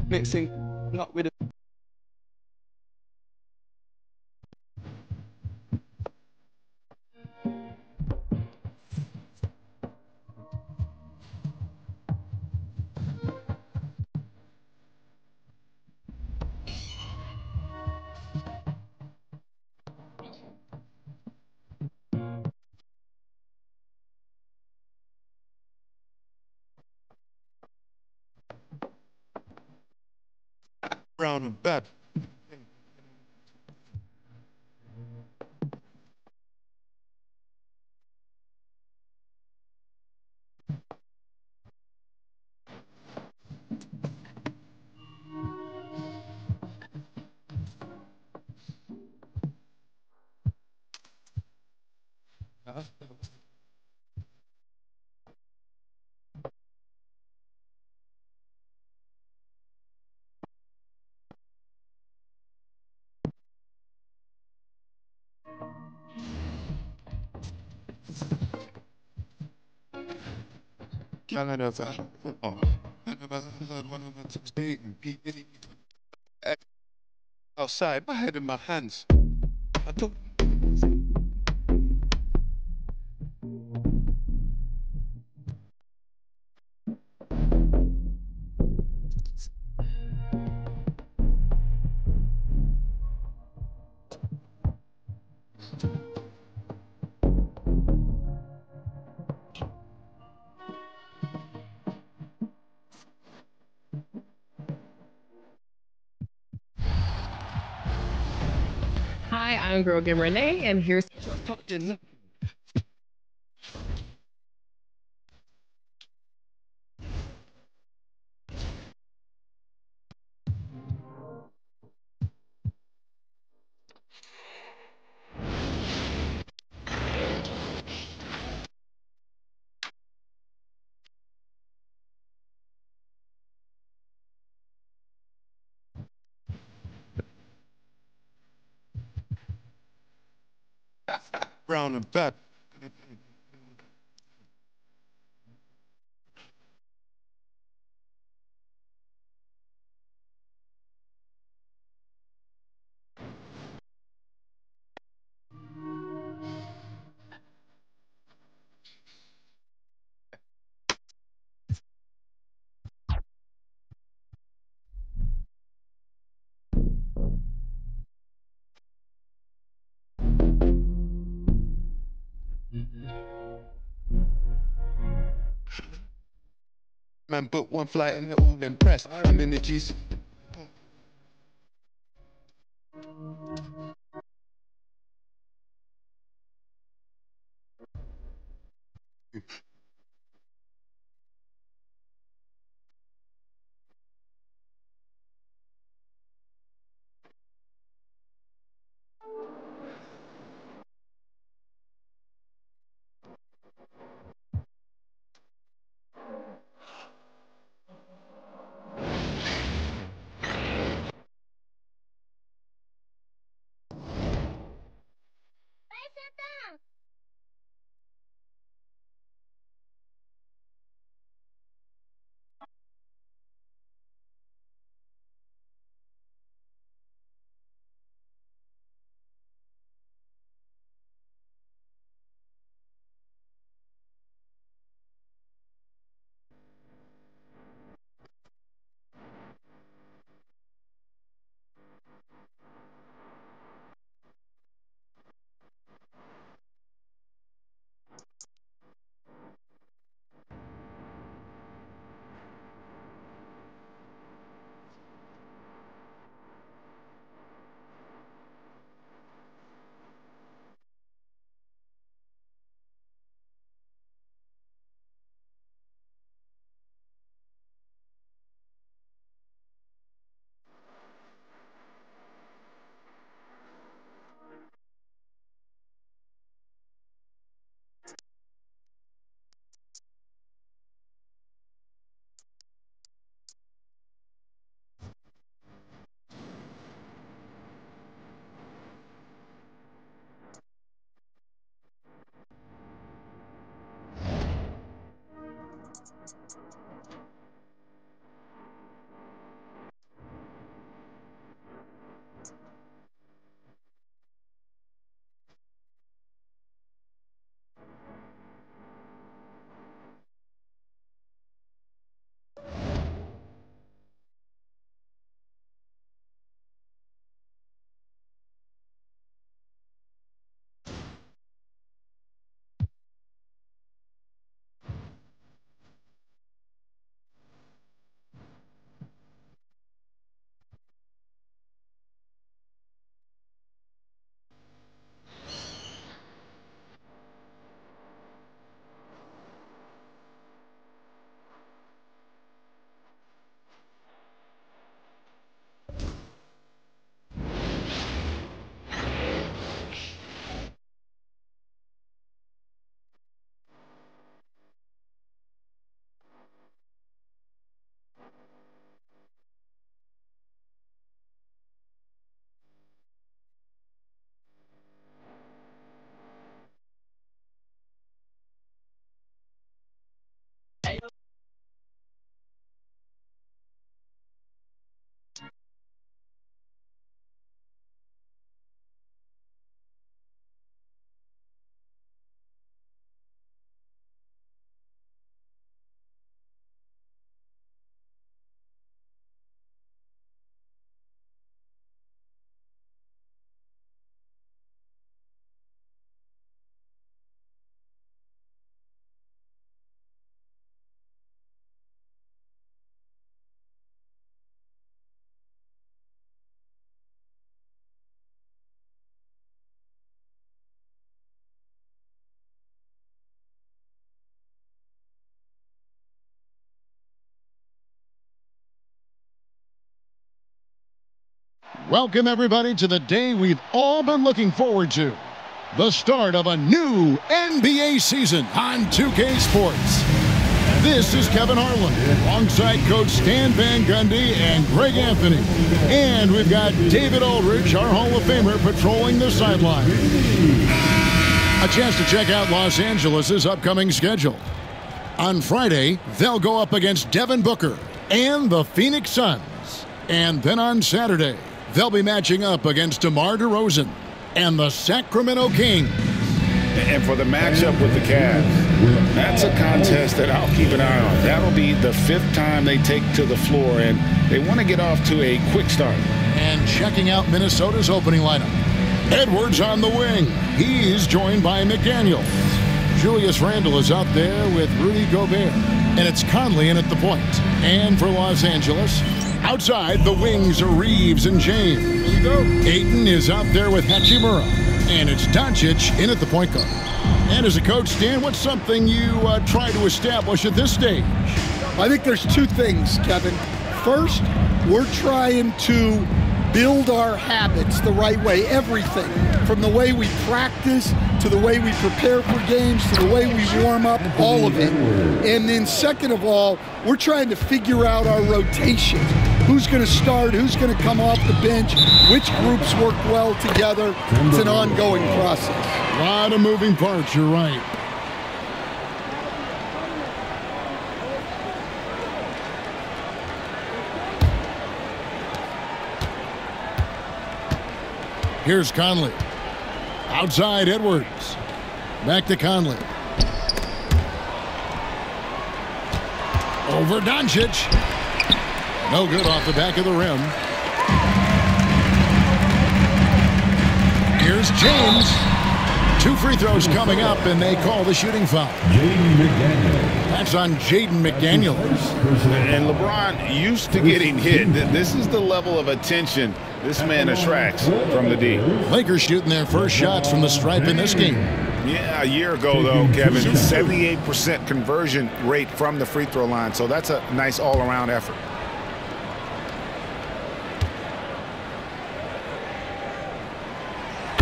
mixing up with a brown and bad. Outside, my head in my hands. I took Hi, I'm Girl Game Renee, and here's tucked in. Brown and bad. Man booked one flight and they're all impressed. I'm in the G's. Welcome, everybody, to the day we've all been looking forward to. The start of a new NBA season on 2K Sports. This is Kevin Harlan, alongside Coach Stan Van Gundy and Greg Anthony. And we've got David Aldridge, our Hall of Famer, patrolling the sideline. A chance to check out Los Angeles' upcoming schedule. On Friday, they'll go up against Devin Booker and the Phoenix Suns. And then on Saturday, they'll be matching up against DeMar DeRozan and the Sacramento Kings. And for the matchup with the Cavs, that's a contest that I'll keep an eye on. That'll be the 5th time they take to the floor, and they want to get off to a quick start. And checking out Minnesota's opening lineup. Edwards on the wing. He's joined by McDaniels. Julius Randle is out there with Rudy Gobert. And it's Conley in at the point. And for Los Angeles, outside the wings are Reeves and James. Ayton is out there with Hachimura. And it's Doncic in at the point guard. And as a coach, Stan, what's something you try to establish at this stage? I think there's 2 things, Kevin. First, we're trying to build our habits the right way, everything. From the way we practice, to the way we prepare for games, to the way we warm up, all of it. And then second of all, we're trying to figure out our rotation. Who's going to start, who's going to come off the bench, which groups work well together. It's an ongoing process. A lot of moving parts, you're right. Here's Conley. Outside Edwards. Back to Conley. Over Doncic. No good off the back of the rim. Here's James. 2 free throws coming up, and they call the shooting foul. That's on Jaden McDaniels. And LeBron used to getting hit. This is the level of attention this man attracts from the D. Lakers shooting their first shots from the stripe in this game. Yeah, a year ago, though, Kevin, 78% conversion rate from the free throw line. So that's a nice all-around effort.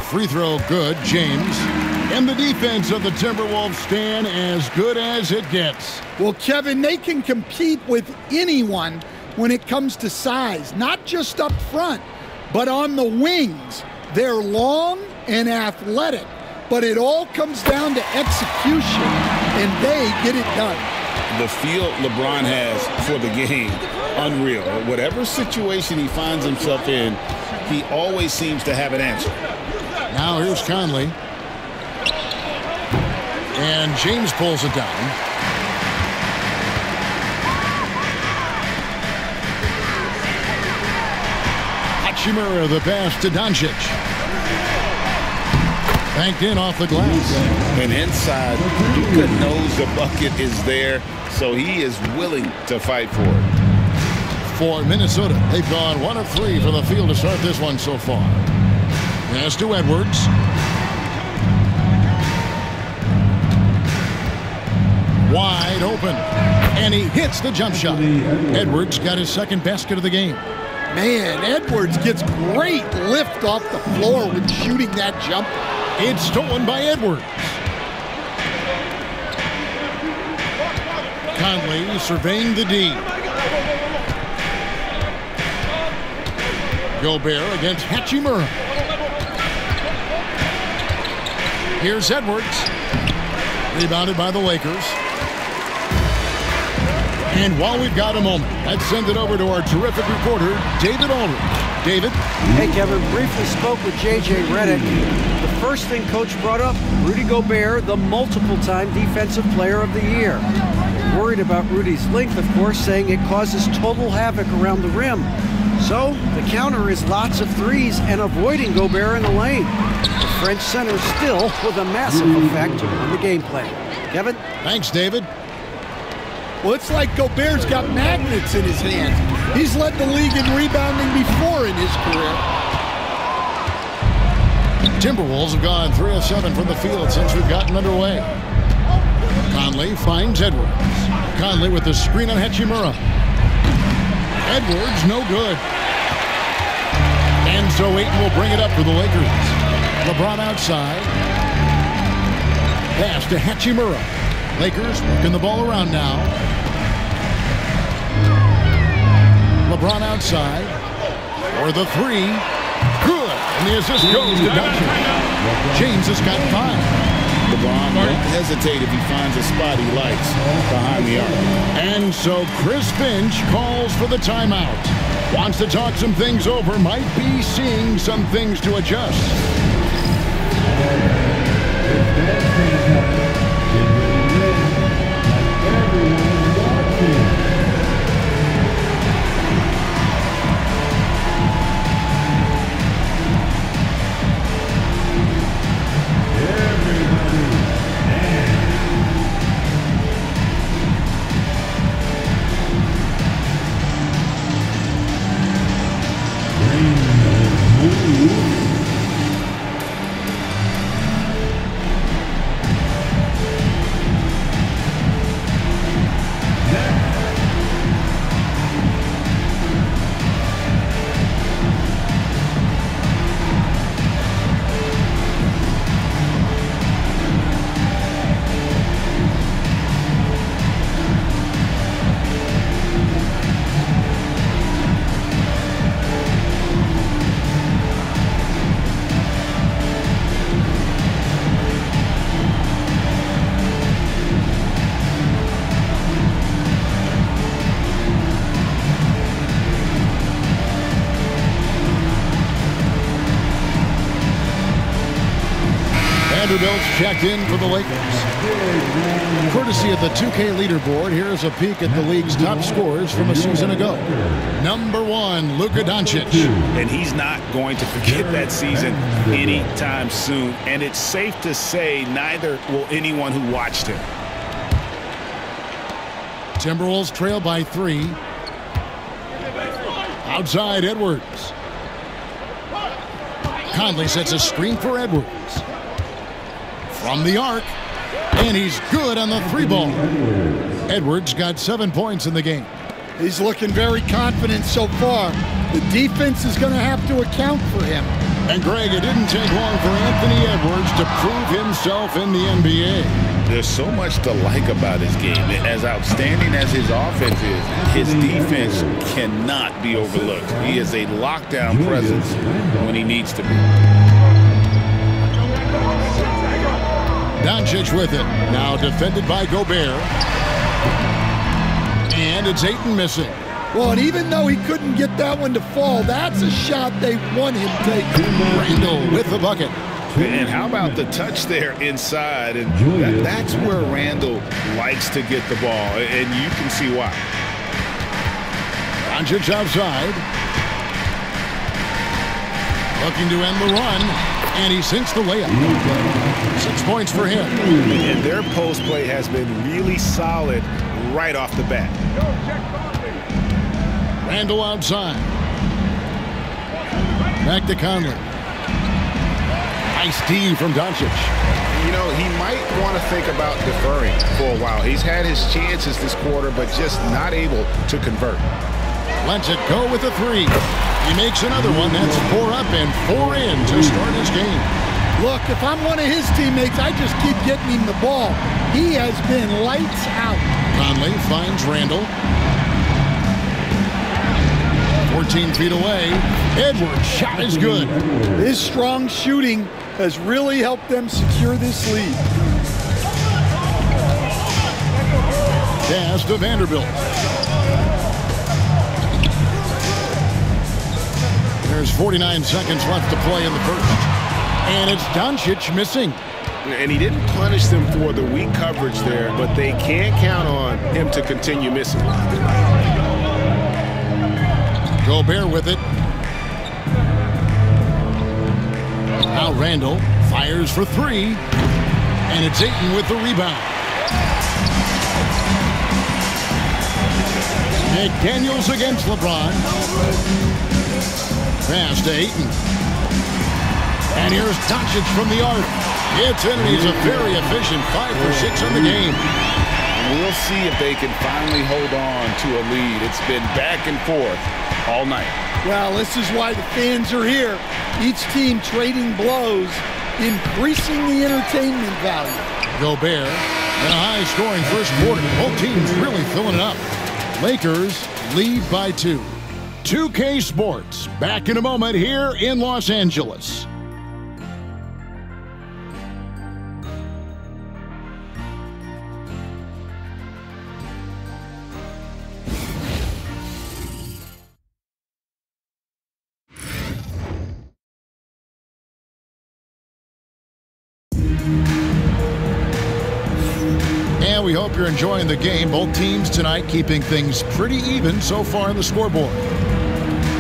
Free throw good, James. And the defense of the Timberwolves stand as good as it gets. Well, Kevin, they can compete with anyone when it comes to size, not just up front, but on the wings. They're long and athletic, but it all comes down to execution, and they get it done. The feel LeBron has for the game, unreal. Whatever situation he finds himself in, he always seems to have an answer. Now here's Conley. And James pulls it down. Hachimura the pass to Doncic. Banked in off the glass. And inside, Luka knows the bucket is there, so he is willing to fight for it. For Minnesota, they've gone 1 of 3 from the field to start this one so far. Pass to Edwards. Wide open. And he hits the jump shot. Edwards got his 2nd basket of the game. Man, Edwards gets great lift off the floor when shooting that jumper. It's stolen by Edwards. Conley surveying the D. Gobert against Hachimura. Here's Edwards. Rebounded by the Lakers. And while we've got a moment, let's send it over to our terrific reporter, David Aldridge. David? Hey, Kevin. Briefly spoke with J.J. Redick. The first thing Coach brought up, Rudy Gobert, the multiple-time Defensive Player of the Year. Worried about Rudy's length, of course, saying it causes total havoc around the rim. So the counter is lots of threes and avoiding Gobert in the lane. The French center still with a massive effect on the game plan. Kevin? Thanks, David. Well, it's like Gobert's got magnets in his hands. He's led the league in rebounding before in his career. Timberwolves have gone 3 of 7 from the field since we've gotten underway. Conley finds Edwards. Conley with the screen on Hachimura. Edwards, no good. And And so Ayton will bring it up for the Lakers. LeBron outside. Pass to Hachimura. Lakers working the ball around now. LeBron outside. For the three. Good. And the assist goes to Doncic. James has got 5. LeBron won't hesitate if he finds a spot he likes behind the arc. And so Chris Finch calls for the timeout. Wants to talk some things over. Might be seeing some things to adjust. Vanderbilt's checked in for the Lakers. Courtesy of the 2K leaderboard, here's a peek at the league's top scorers from a season ago. Number 1, Luka Doncic. And he's not going to forget that season anytime soon. And it's safe to say neither will anyone who watched him. Timberwolves trail by 3. Outside Edwards. Conley sets a screen for Edwards. From the arc, and he's good on the 3-ball. Edwards got 7 points in the game. He's looking very confident so far. The defense is going to have to account for him. And Greg, it didn't take long for Anthony Edwards to prove himself in the NBA. There's so much to like about his game. As outstanding as his offense is, his defense cannot be overlooked. He is a lockdown presence when he needs to be. Doncic with it. Now defended by Gobert. And it's Ayton missing. Well, and even though he couldn't get that one to fall, that's a shot they want him taking. Randall with the bucket. And how about the touch there inside? And that's where Randall likes to get the ball, and you can see why. Doncic outside. Looking to end the run, and he sinks the layup. 6 points for him. And their post play has been really solid right off the bat. Randall outside. Back to Conley. Nice D from Doncic. You know, he might want to think about deferring for a while. He's had his chances this quarter, but just not able to convert. Lets it go with a 3. He makes another one. That's 4 up and 4 in to start his game. Look, if I'm one of his teammates, I just keep getting him the ball. He has been lights out. Conley finds Randall. 14 feet away. Edwards' shot is good. His strong shooting has really helped them secure this lead. Pass to Vanderbilt. There's 49 seconds left to play in the first. And it's Doncic missing. And he didn't punish them for the weak coverage there, but they can't count on him to continue missing. Gobert with it. Now Randall fires for 3. And it's Ayton with the rebound. McDaniels against LeBron. Pass to Ayton. And here's Doncic from the arc. It's in, and he's a very efficient 5 for 6 in the game. We'll see if they can finally hold on to a lead. It's been back and forth all night. Well, this is why the fans are here. Each team trading blows, increasing the entertainment value. Gobert in a high-scoring first quarter. Both teams really filling it up. Lakers lead by 2. 2K Sports back in a moment here in Los Angeles. And we hope you're enjoying the game. Both teams tonight keeping things pretty even so far on the scoreboard.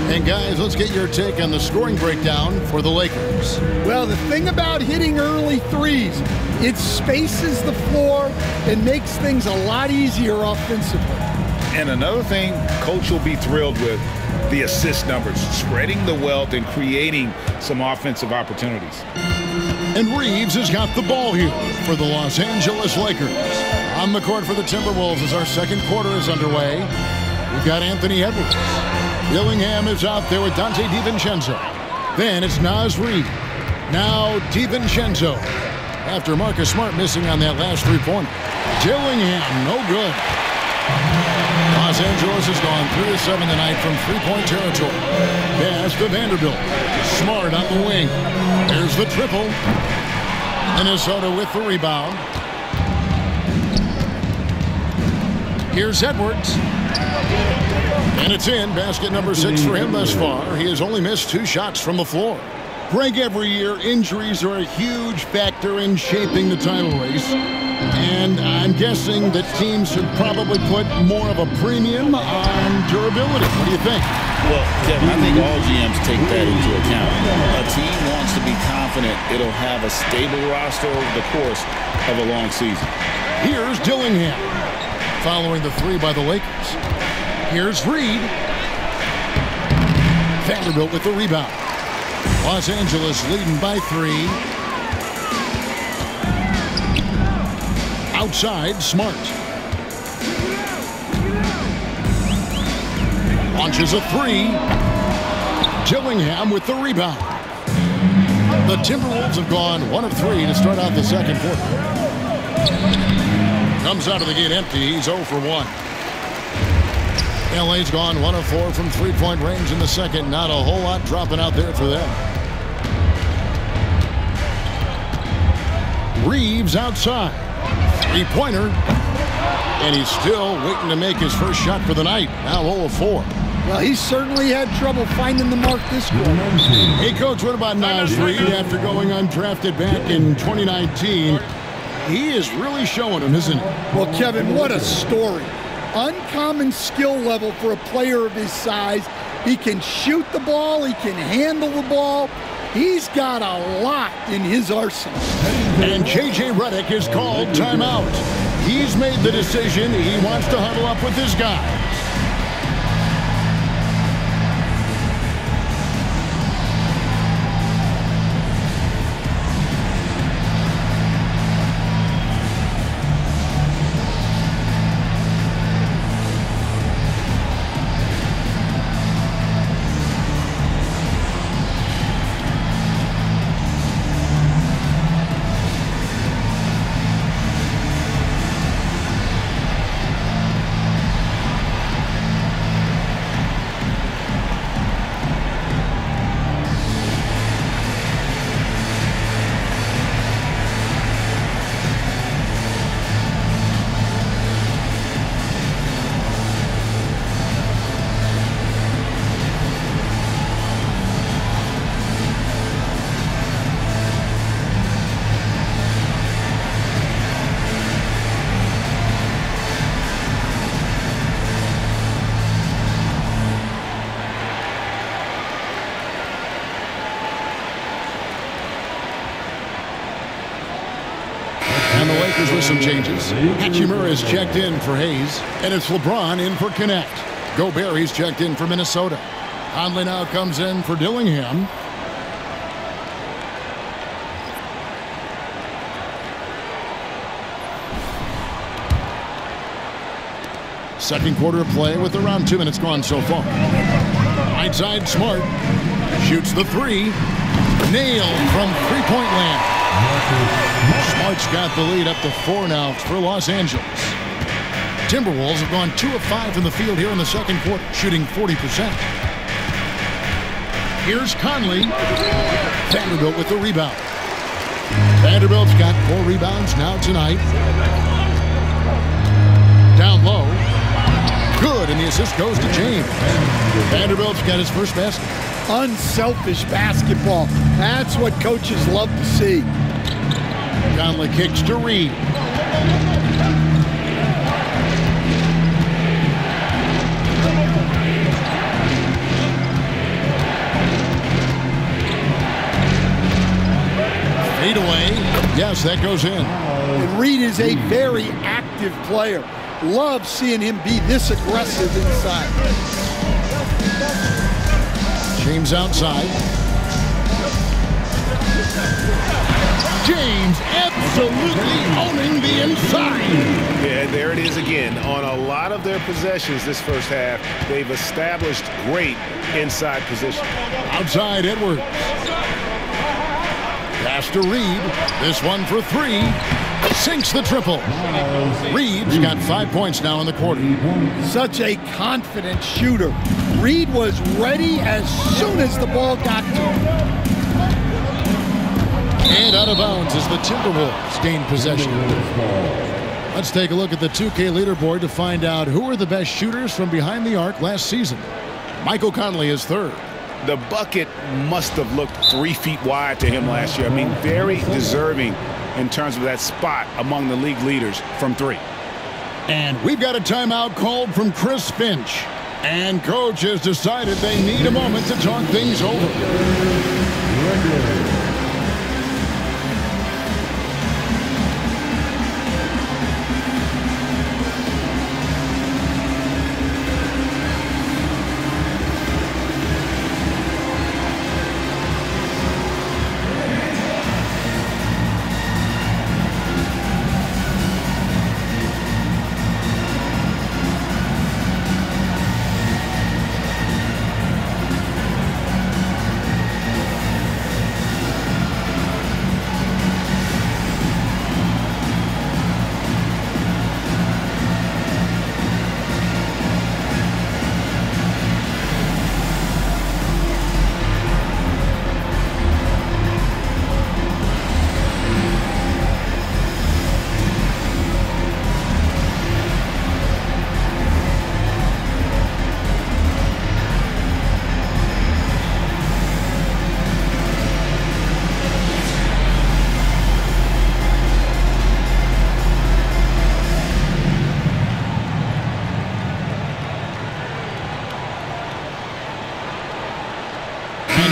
And guys, let's get your take on the scoring breakdown for the Lakers. Well, the thing about hitting early threes, it spaces the floor and makes things a lot easier offensively. And another thing, Coach will be thrilled with the assist numbers, spreading the wealth and creating some offensive opportunities. And Reeves has got the ball here for the Los Angeles Lakers. On the court for the Timberwolves as our second quarter is underway. We've got Anthony Edwards. Dillingham is out there with Dante DiVincenzo. Then it's Naz Reid. Now DiVincenzo. After Marcus Smart missing on that last three-pointer. Dillingham, no good. Los Angeles has gone 3 of 7 tonight from three-point territory. Pass to Vanderbilt. Smart on the wing. There's the triple. Minnesota with the rebound. Here's Edwards. And it's in. Basket number 6 for him thus far. He has only missed 2 shots from the floor. Greg, every year, injuries are a huge factor in shaping the title race. And I'm guessing that teams should probably put more of a premium on durability. What do you think? Well, Kevin, I think all GMs take that into account. A team wants to be confident it'll have a stable roster over the course of a long season. Here's Dillingham, following the 3 by the Lakers. Here's Reid. Vanderbilt with the rebound. Los Angeles leading by 3. Outside, Smart. Launches a 3. Dillingham with the rebound. The Timberwolves have gone 1 of 3 to start out the second quarter. Comes out of the gate empty. He's 0 for 1. LA's gone 1 of 4 from three-point range in the second. Not a whole lot dropping out there for them. Reeves outside. Three-pointer. And he's still waiting to make his first shot for the night. Now 0 of 4. Well, he certainly had trouble finding the mark this quarter. Hey, Coach, what about Naz Reid after going undrafted back in 2019? He is really showing him, isn't he? Well, Kevin, what a story. Uncommon skill level for a player of his size. He can shoot the ball. He can handle the ball. He's got a lot in his arsenal. And J.J. Redick is called timeout. He's made the decision. He wants to huddle up with his guys. And the Lakers with some changes. Hachimura is checked in for Hayes. And it's LeBron in for Connect. Gobert, he's checked in for Minnesota. Conley now comes in for Dillingham. Second quarter of play with around 2 minutes gone so far. Right side, Smart. Shoots the three. Nailed from three-point land. Smart's got the lead up to 4 now for Los Angeles. Timberwolves have gone 2 of 5 from the field here in the second quarter, shooting 40%. Here's Conley. Vanderbilt with the rebound. Vanderbilt's got 4 rebounds now tonight. Down low. Good, and the assist goes to James. Vanderbilt's got his first basket. Unselfish basketball. That's what coaches love to see. Conley kicks to Reed. Fade away. Yes, that goes in. And Reed is a very active player. Love seeing him be this aggressive inside. James outside. James absolutely owning the inside. Yeah, there it is again. On a lot of their possessions this first half, they've established great inside position. Outside Edwards. Pass to Reed. This one for 3. Sinks the triple. Reed's got 5 points now in the quarter. Such a confident shooter. Reed was ready as soon as the ball got to him. And out of bounds as the Timberwolves gain possession. Let's take a look at the 2K leaderboard to find out who are the best shooters from behind the arc last season. Michael Conley is third. The bucket must have looked 3 feet wide to him last year. I mean, very deserving in terms of that spot among the league leaders from 3. And we've got a timeout called from Chris Finch. And coach has decided they need a moment to talk things over.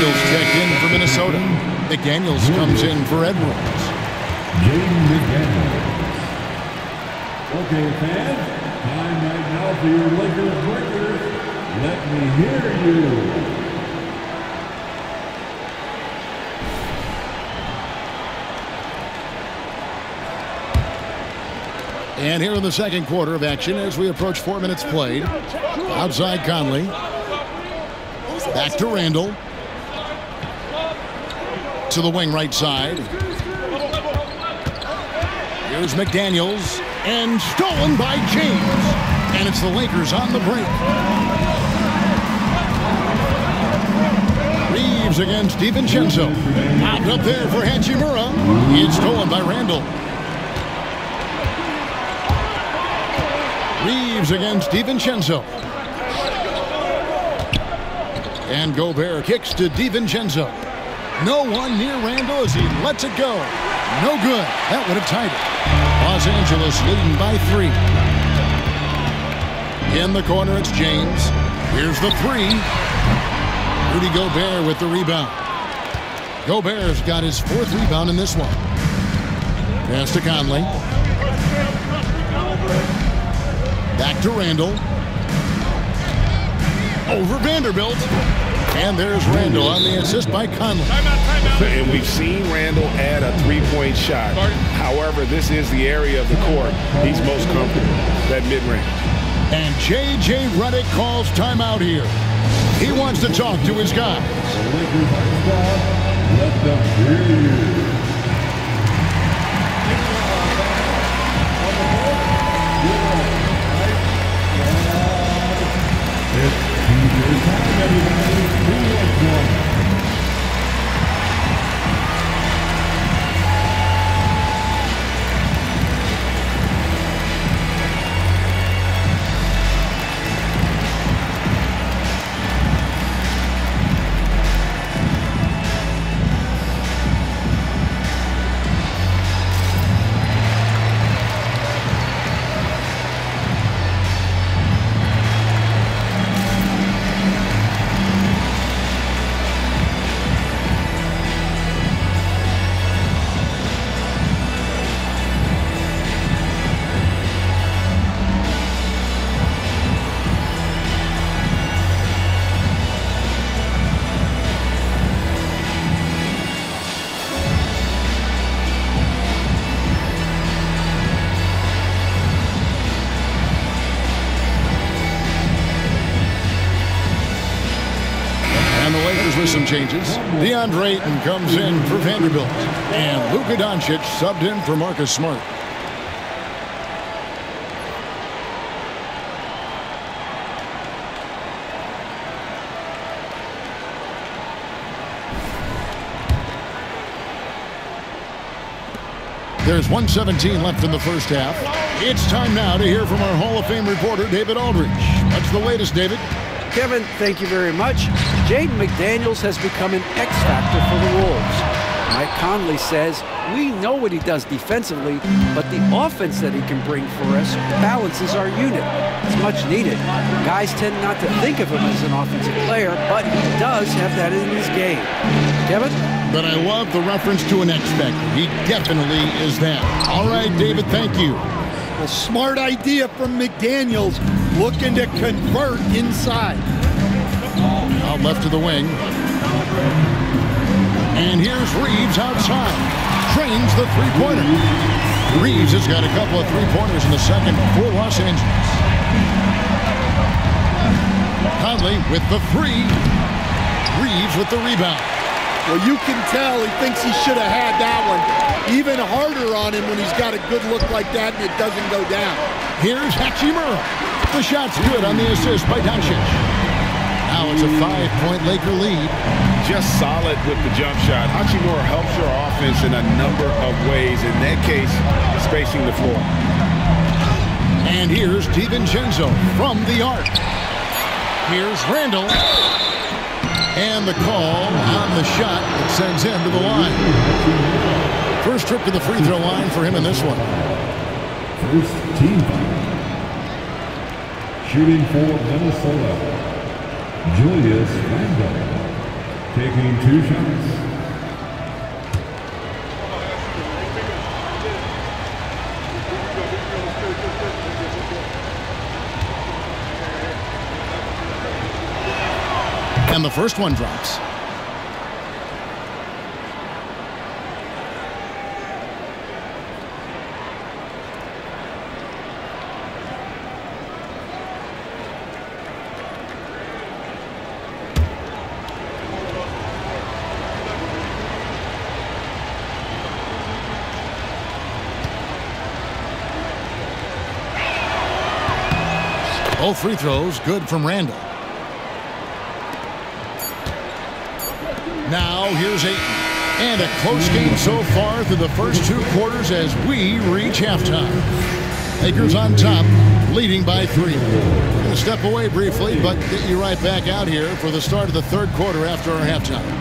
Checked in for Minnesota. McDaniels comes in for Edwards. Jaden McDaniels. Okay, fans, time right now for your Lakers breakers. Let me hear you. And here in the second quarter of action as we approach 4 minutes played. Outside Conley. Back to Randall. To the wing right side. Here's McDaniels. And stolen by James. And it's the Lakers on the break. Reeves against DiVincenzo. Out up there for Hachimura. It's stolen by Randall. Reeves against DiVincenzo. And Gobert kicks to DiVincenzo. No one near Randall as he lets it go. No good. That would have tied it. Los Angeles leading by 3. In the corner, it's James. Here's the 3. Rudy Gobert with the rebound. Gobert's got his 4th rebound in this one. Pass to Conley. Back to Randall. Over Vanderbilt. And there's Randall on the assist by Conley. And we've seen Randall add a 3-point shot. However, this is the area of the court he's most comfortable, that mid-range. And J.J. Redick calls timeout here. He wants to talk to his guys. The Lakers high squad, let them hear you. It's TJ time, everybody. Who wants one? With some changes, DeAndre Ayton comes in for Vanderbilt, and Luka Doncic subbed in for Marcus Smart. There's 1:17 left in the first half. It's time now to hear from our Hall of Fame reporter, David Aldridge. What's the latest, David? Kevin, thank you very much. Jaden McDaniels has become an X factor for the Wolves. Mike Conley says, we know what he does defensively, but the offense that he can bring for us balances our unit. It's much needed. Guys tend not to think of him as an offensive player, but he does have that in his game. Kevin? But I love the reference to an X factor. He definitely is that. All right, David, thank you. A smart idea from McDaniels, looking to convert inside. Out left to the wing. And here's Reeves outside. Trains the three-pointer. Reeves has got a couple of three-pointers in the second for Los Angeles. Conley with the three. Reeves with the rebound. Well, you can tell he thinks he should have had that one. Even harder on him when he's got a good look like that and it doesn't go down. Here's Hachimura. The shot's good on the assist by Doncic. Now it's a 5-point Laker lead. Just solid with the jump shot. Hachimura helps your offense in a number of ways. In that case, spacing the floor. And here's DiVincenzo from the arc. Here's Randall. And the call on the shot that sends him to the line. First trip to the free throw line for him in this one. First team foul. Shooting for Minnesota, Julius Randle. Taking 2 shots. And the first one drops. Both free throws good from Randall. Now here's Ayton. And a close game so far through the first 2 quarters as we reach halftime. Lakers on top, leading by 3. We're going to step away briefly, but get you right back out here for the start of the 3rd quarter after our halftime.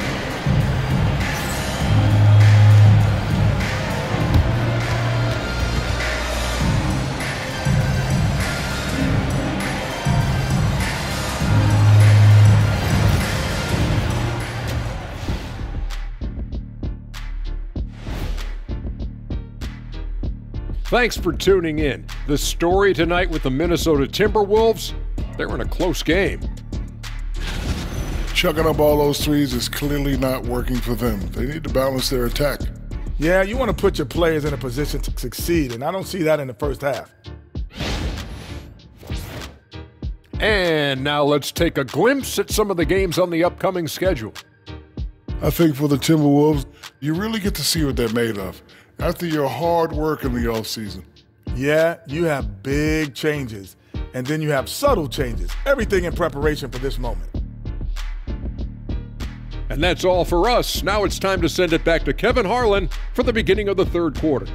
Thanks for tuning in. The story tonight with the Minnesota Timberwolves, they're in a close game. Chucking up all those threes is clearly not working for them. They need to balance their attack. Yeah, you want to put your players in a position to succeed, and I don't see that in the first half. And now let's take a glimpse at some of the games on the upcoming schedule. I think for the Timberwolves, you really get to see what they're made of after your hard work in the offseason. Yeah, you have big changes, and then you have subtle changes. Everything in preparation for this moment. And that's all for us. Now it's time to send it back to Kevin Harlan for the beginning of the third quarter.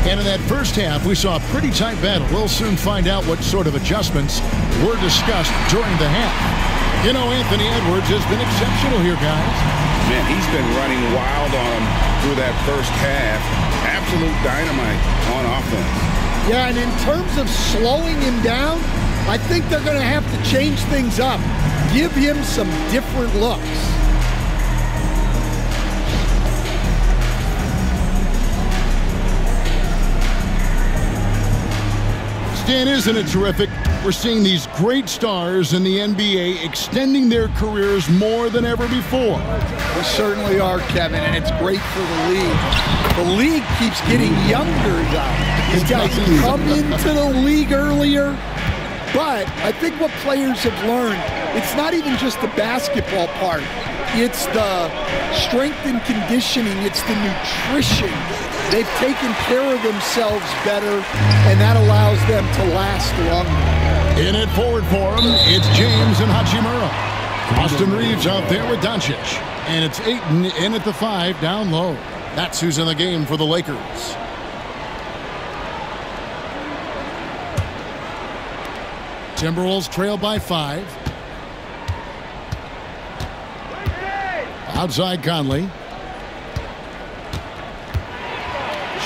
And in that first half, we saw a pretty tight battle. We'll soon find out what sort of adjustments were discussed during the half. You know, Anthony Edwards has been exceptional here, guys. Man, he's been running wild on him through that first half. Absolute dynamite on offense. Yeah, and in terms of slowing him down, I think they're going to have to change things up. Give him some different looks. Stan, isn't it terrific? We're seeing these great stars in the NBA extending their careers more than ever before. We certainly are, Kevin, and it's great for the league. The league keeps getting younger, though. These guys come into the league earlier, but I think what players have learned, it's not even just the basketball part. It's the strength and conditioning. It's the nutrition. They've taken care of themselves better, and that allows them to last longer. In it forward for him, it's James and Hachimura. Austin Reeves out there with Doncic. And it's Ayton in at the 5 down low. That's who's in the game for the Lakers. Timberwolves trail by 5. Outside Conley.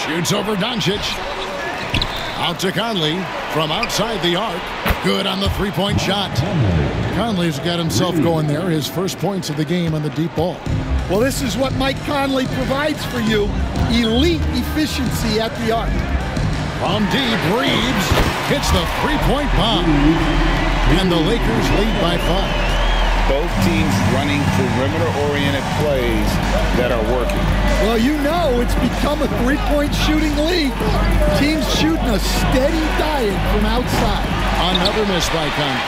Shoots over Doncic. Out to Conley from outside the arc. Good on the three-point shot. Conley's got himself going there. His first points of the game on the deep ball. Well, this is what Mike Conley provides for you. Elite efficiency at the arc. From deep, Reeves hits the three-point bomb. And the Lakers lead by 5. Both teams running perimeter-oriented plays that are working. Well, you know it's become a three-point shooting league. Teams shooting a steady diet from outside. Another miss by Conley.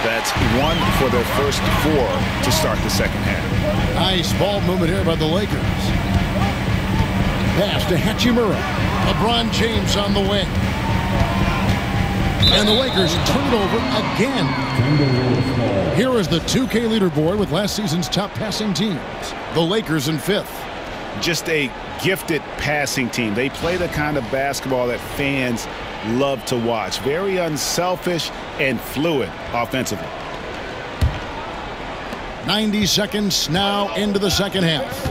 That's 1 for their first 4 to start the second half. Nice ball movement here by the Lakers. Pass to Hachimura. LeBron James on the wing. And the Lakers turn it over again. Here is the 2K leaderboard with last season's top passing teams. The Lakers in 5th. Just a gifted passing team. They play the kind of basketball that fans love to watch. Very unselfish and fluid offensively. 90 seconds now into the second half.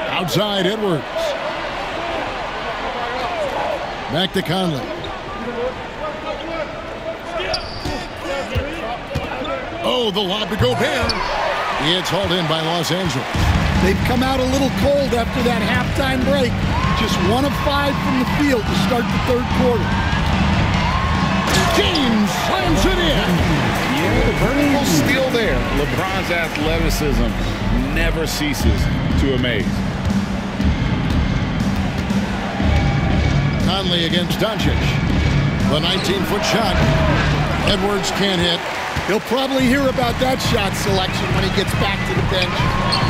Outside Edwards. Back to Conley. Oh, the lob to Gobert. It's hauled in by Los Angeles. They've come out a little cold after that halftime break. Just 1 of 5 from the field to start the third quarter. James slams it in. Yeah, the vertical's still there. LeBron's athleticism never ceases to amaze. Conley against Doncic. The 19-foot shot. Edwards can't hit. He'll probably hear about that shot selection when he gets back to the bench.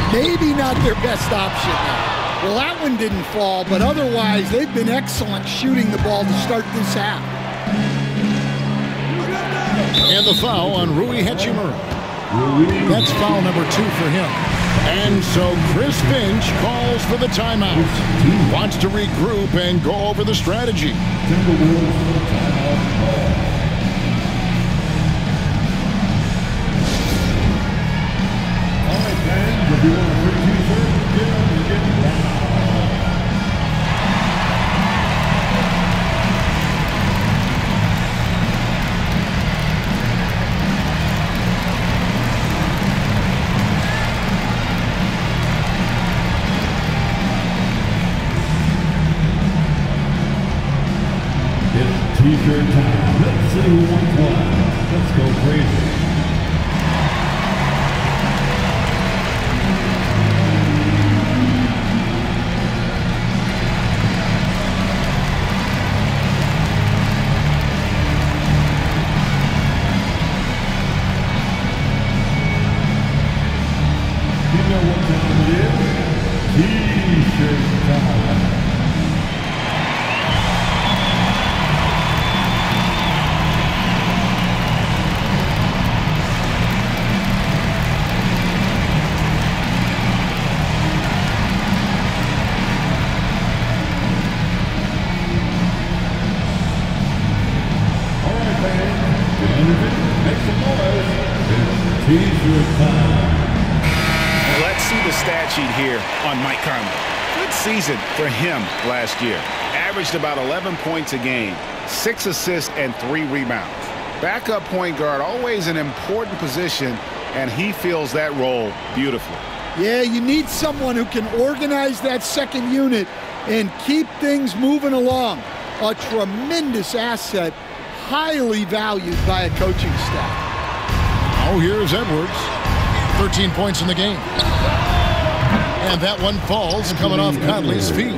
Maybe not their best option now. Well, that one didn't fall, but otherwise they've been excellent shooting the ball to start this half. And the foul on Rui Hachimura. That's foul number 2 for him. And so Chris Finch calls for the timeout. Wants to regroup and go over the strategy. If you want a free t-shirt, get up and get it down. It's t-shirt time. Let's see who wants one. Let's go crazy. what time it is. T-shirt time. Let's see the stat sheet here on Mike Conley. Good season for him last year. Averaged about 11 points a game, 6 assists and 3 rebounds. Backup point guard, always an important position, and he fills that role beautifully. Yeah, you need someone who can organize that second unit and keep things moving along. A tremendous asset, highly valued by a coaching staff. Oh, here's Edwards. 13 points in the game. And that one falls coming off Conley's feet.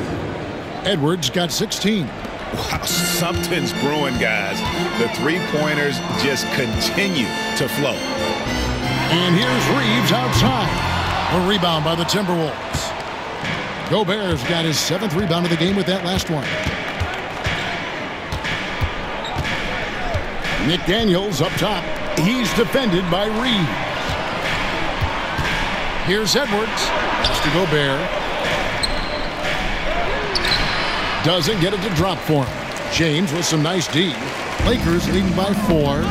Edwards got 16. Wow, something's brewing, guys. The three-pointers just continue to flow. And here's Reeves outside. A rebound by the Timberwolves. Gobert's got his 7th rebound of the game with that last one. McDaniels up top. He's defended by Reeves. Here's Edwards. Pass to Gobert. Doesn't get it to drop for him. James with some nice D. Lakers leading by 4.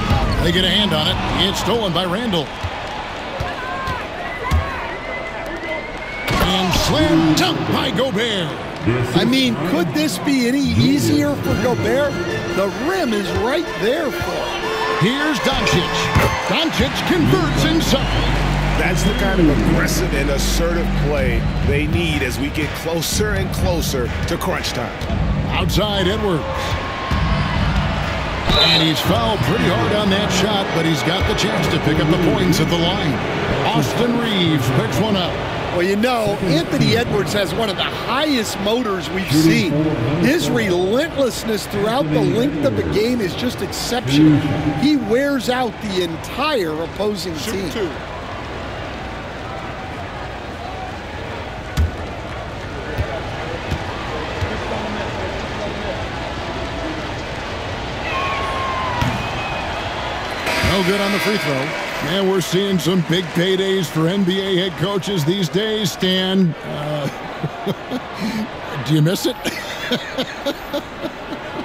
They get a hand on it. It's stolen by Randall. And slam dunk by Gobert. I mean, could this be any easier for Gobert? The rim is right there for him. Here's Doncic. Doncic converts inside. That's the kind of aggressive and assertive play they need as we get closer and closer to crunch time. Outside Edwards. And he's fouled pretty hard on that shot, but he's got the chance to pick up the points at the line. Austin Reeves picks one up. Well, you know, Anthony Edwards has one of the highest motors we've seen. His relentlessness throughout the length of the game is just exceptional. He wears out the entire opposing team. No good on the free throw. Man, we're seeing some big paydays for NBA head coaches these days, Stan. Do you miss it?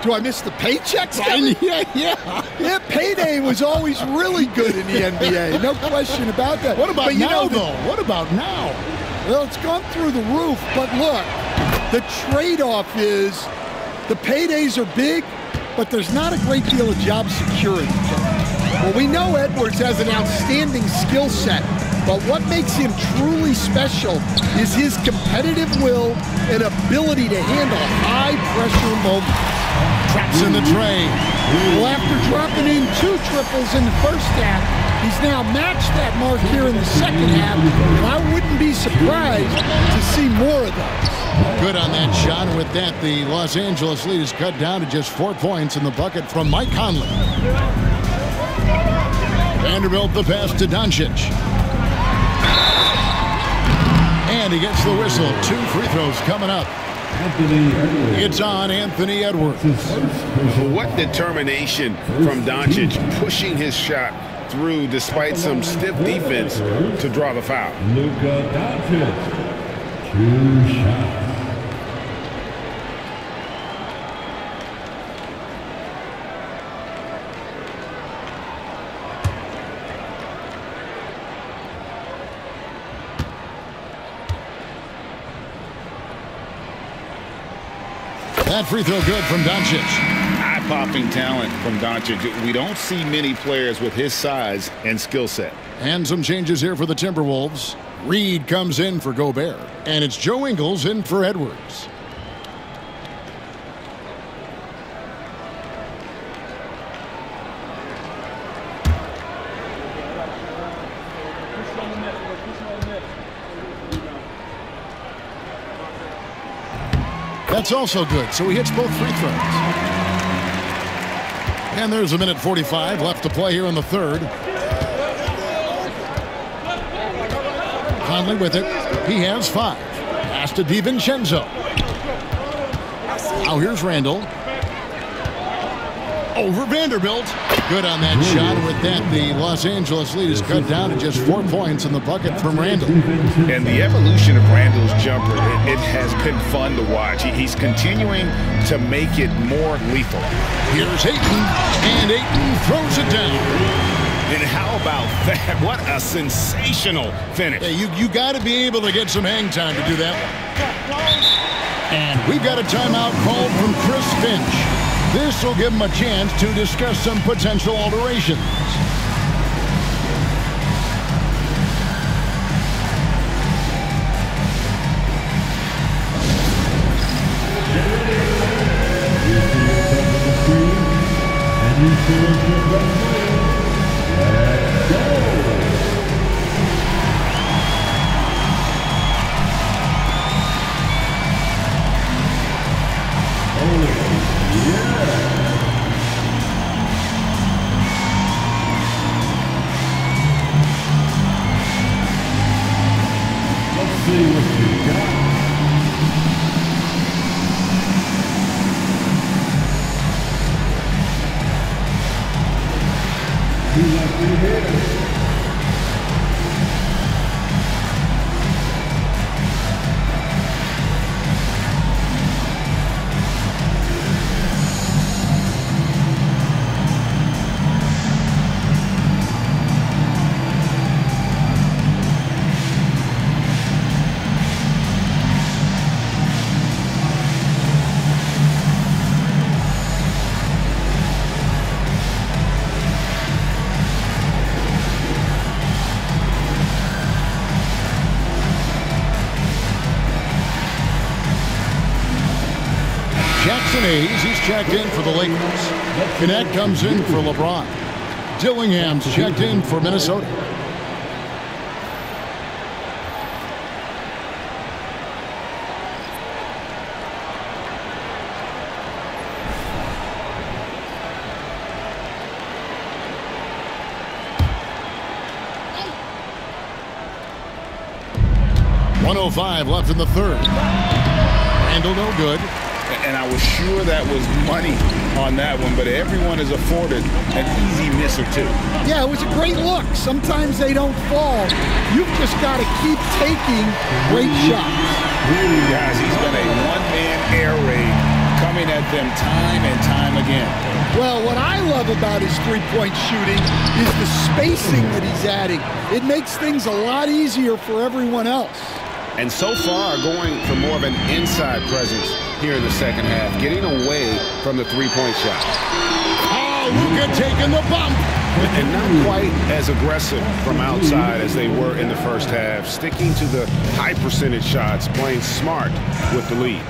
Do I miss the paychecks? Yeah. Payday was always really good in the NBA. No question about that. What about now, though? What about now? Well, it's gone through the roof. But look, the trade-off is the paydays are big, but there's not a great deal of job security. Well, we know Edwards has an outstanding skill set, but what makes him truly special is his competitive will and ability to handle high-pressure moments. Traps in the tray. Well, after dropping in 2 triples in the first half, he's now matched that mark here in the second half, and I wouldn't be surprised to see more of those. Good on that shot. With that, the Los Angeles lead is cut down to just 4 points in the bucket from Mike Conley. Vanderbilt the pass to Doncic. And he gets the whistle. 2 free throws coming up. It's on Anthony Edwards. What determination from Doncic, pushing his shot through despite some stiff defense to draw the foul. Luka Doncic. 2 shots. That free throw good from Doncic. Eye-popping talent from Doncic. We don't see many players with his size and skill set. And some changes here for the Timberwolves. Reed comes in for Gobert. And it's Joe Ingles in for Edwards. That's also good, so he hits both free throws. And there's a minute 45 left to play here in the third. Conley with it. He has 5. Pass to DiVincenzo. Now here's Randall. Over Vanderbilt. Good on that shot. With that, the Los Angeles lead is cut down to just 4 points in the bucket from Randall. And the evolution of Randall's jumper, it has been fun to watch. He's continuing to make it more lethal. Here's Ayton, and Ayton throws it down. And how about that? What a sensational finish. Hey, you got to be able to get some hang time to do that. And we've got a timeout called from Chris Finch. This will give him a chance to discuss some potential alterations. Jackson Hayes, he's checked in for the Lakers. Connect comes in for LeBron. Dillingham's checked in for Minnesota. .105 left in the third. Randall no good. And I was sure that was money on that one, but everyone is afforded an easy miss or two. Yeah, it was a great look. Sometimes they don't fall. You've just got to keep taking great shots. Guys, he's been a one-man air raid coming at them time and time again. Well, what I love about his three-point shooting is the spacing that he's adding. It makes things a lot easier for everyone else. And so far, going for more of an inside presence here in the second half, getting away from the three-point shot. Oh, Luka taking the bump. And not quite as aggressive from outside as they were in the first half, sticking to the high percentage shots, playing smart with the lead.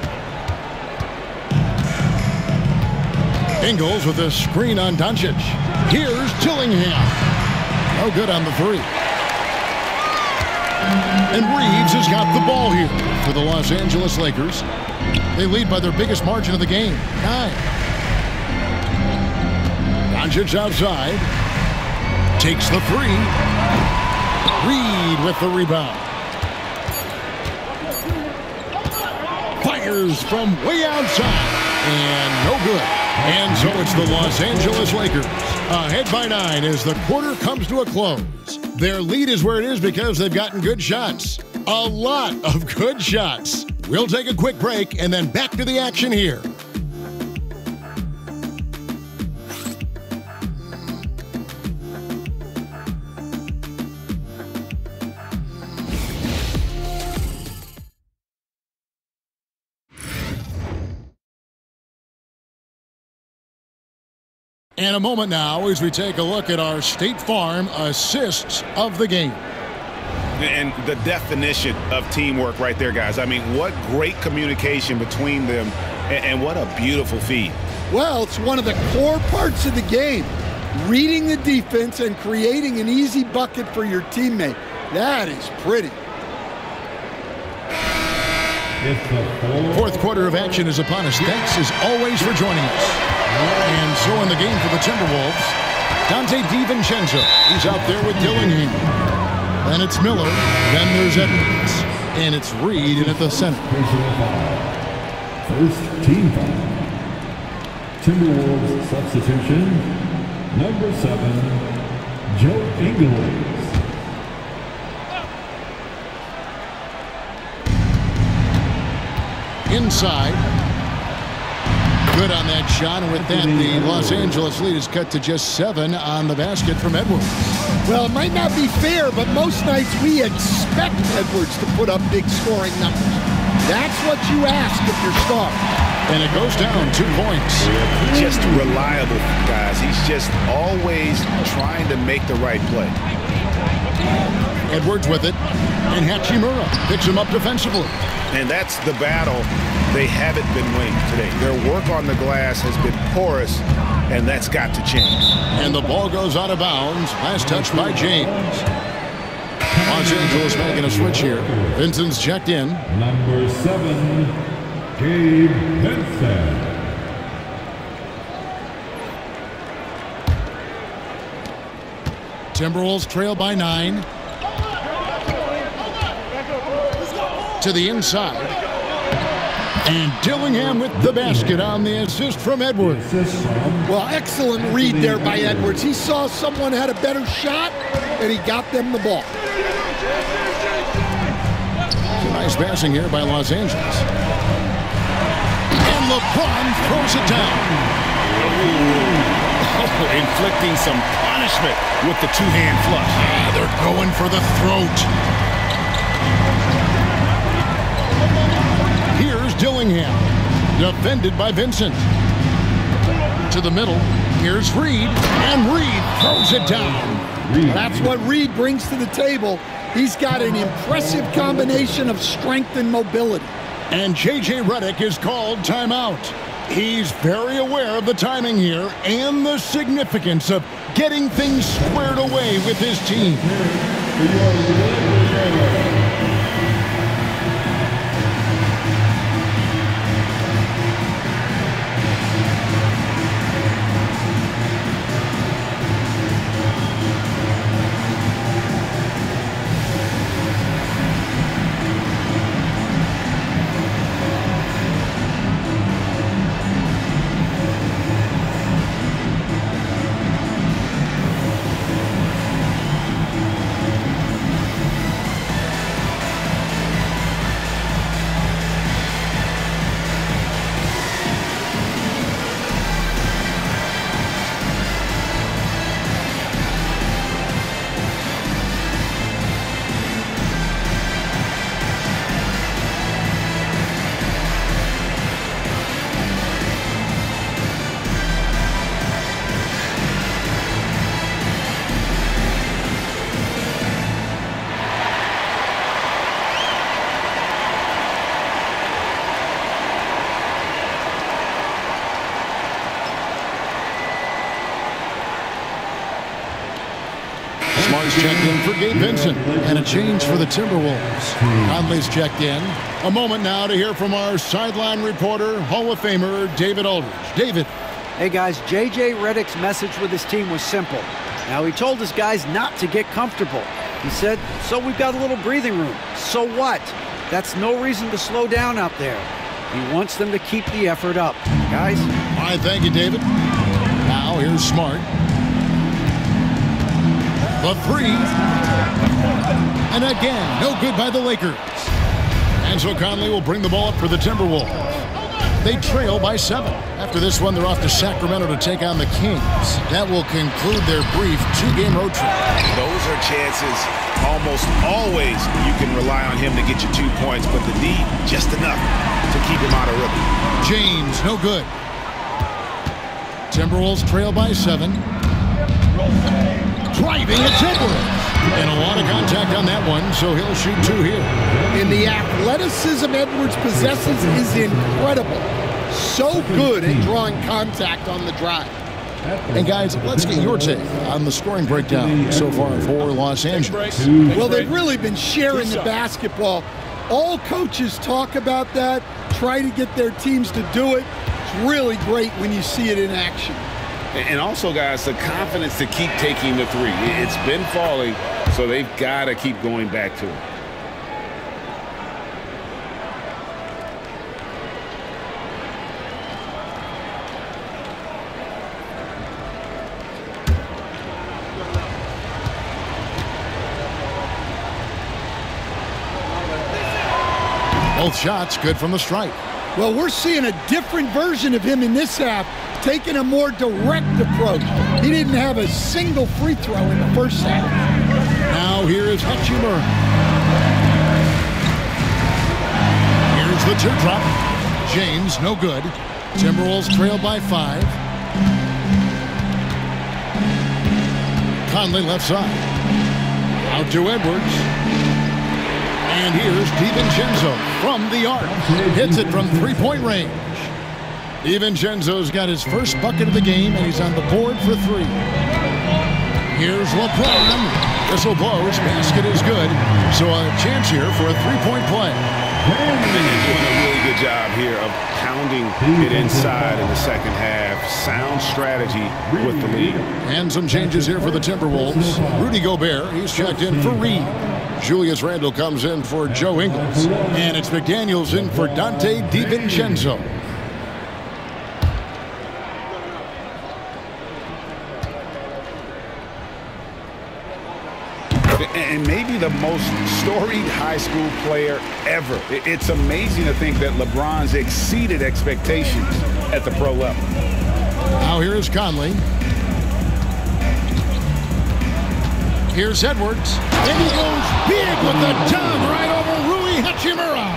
Ingles with a screen on Doncic. Here's Dillingham. No good on the three. And Reeves has got the ball here for the Los Angeles Lakers. They lead by their biggest margin of the game, 9. Doncic outside. Takes the three. Reed with the rebound. Fires from way outside. And no good. And so it's the Los Angeles Lakers ahead by 9 as the quarter comes to a close. Their lead is where it is because they've gotten good shots. A lot of good shots. We'll take a quick break and then back to the action here. And a moment now as we take a look at our State Farm assists of the game. And the definition of teamwork right there, guys. I mean, what great communication between them, and what a beautiful feed. Well, it's one of the core parts of the game. Reading the defense and creating an easy bucket for your teammate. That is pretty. Fourth quarter of action is upon us. Thanks as always for joining us. And so in the game for the Timberwolves, Dante DiVincenzo. He's out there with Dillingham. Then it's Miller. Then there's Edwards. And it's Reed in at the center. First team foul. Timberwolves substitution. Number 7, Joe Ingles. Inside. Good on that shot, and with that, the Los Angeles lead is cut to just 7 on the basket from Edwards. Well, it might not be fair, but most nights we expect Edwards to put up big scoring numbers. That's what you ask of your star. And it goes down 2 points. Just reliable, guys. He's just always trying to make the right play. Edwards with it, and Hachimura picks him up defensively. And that's the battle they haven't been winning today. Their work on the glass has been porous, and that's got to change. And the ball goes out of bounds. Last touch by James. Los Angeles making a switch here. Vincent's checked in. Number 7, Gabe Vincent. Timberwolves trail by 9. To the inside. And Dillingham with the basket on the assist from Edwards. Well, excellent read there by Edwards. He saw someone had a better shot, and he got them the ball. Nice passing here by Los Angeles. And LeBron throws it down. Inflicting some punishment with the two-hand flush. They're going for the throat. Here's Dillingham, defended by Vincent. To the middle, here's Reed, and Reed throws it down. That's what Reed brings to the table. He's got an impressive combination of strength and mobility. And J.J. Redick is called timeout. He's very aware of the timing here and the significance of getting things squared away with his team. Smart's checked in for Gabe Vincent, and a change for the Timberwolves. Conley's checked in. A moment now to hear from our sideline reporter, Hall of Famer David Aldridge. David. Hey guys, J.J. Redick's message with his team was simple. Now he told his guys not to get comfortable. He said, so we've got a little breathing room. So what? That's no reason to slow down out there. He wants them to keep the effort up. Guys? All right, thank you, David. Now here's Smart. The three. And again, no good by the Lakers. And so Conley will bring the ball up for the Timberwolves. They trail by 7. After this one, they're off to Sacramento to take on the Kings. That will conclude their brief 2-game road trip. Those are chances almost always you can rely on him to get you 2 points, but the D, just enough to keep him out of rhythm. James, no good. Timberwolves trail by 7. Driving at Edwards. And a lot of contact on that one, so he'll shoot 2 here. And the athleticism Edwards possesses is incredible. So good at drawing contact on the drive. And guys, let's get your take on the scoring breakdown so far for Los Angeles. Well, they've really been sharing the basketball. All coaches talk about that, try to get their teams to do it. It's really great when you see it in action. And also, guys, the confidence to keep taking the three. It's been falling, So they've got to keep going back to it. Both shots good from the stripe. Well, we're seeing a different version of him in this half, taking a more direct approach. He didn't have a single free throw in the first half. Now here is Hachimura. Here's the teardrop. James, no good. Timberwolves trail by 5. Conley left side. Out to Edwards. And here's DiVincenzo from the arc. Hits it from three-point range. DiVincenzo's got his first bucket of the game, and he's on the board for 3. Here's LeBron. Whistle blows. Basket is good. So a chance here for a three-point play. They're doing a really good job here of pounding it inside in the second half. Sound strategy with the lead. And some changes here for the Timberwolves. Rudy Gobert, he's checked in for Reed. Julius Randle comes in for Joe Ingles. And it's McDaniels in for Dante DiVincenzo. And maybe the most storied high school player ever. It's amazing to think that LeBron's exceeded expectations at the pro level. Now here is Conley. Here's Edwards. And he goes big with the dunk right over Rui Hachimura.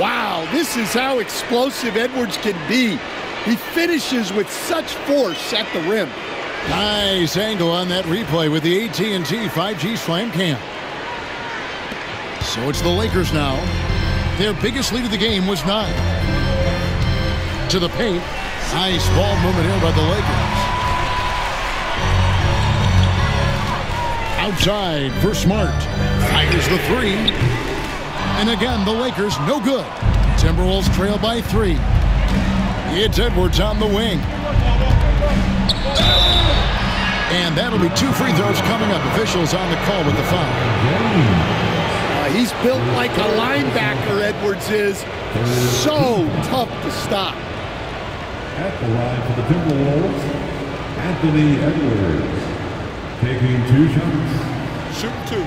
Wow, this is how explosive Edwards can be. He finishes with such force at the rim. Nice angle on that replay with the AT&T 5G Slam Cam. So it's the Lakers now. Their biggest lead of the game was 9. To the paint. Nice ball movement here by the Lakers. Outside for Smart. Fires the 3. And again, the Lakers no good. Timberwolves trail by 3. It's Edwards on the wing. And that'll be 2 free throws coming up. Officials on the call with the foul. He's built like a linebacker, Edwards is. So tough to stop. At the line for the Timberwolves, Anthony Edwards. Taking 2 shots. Shoot 2.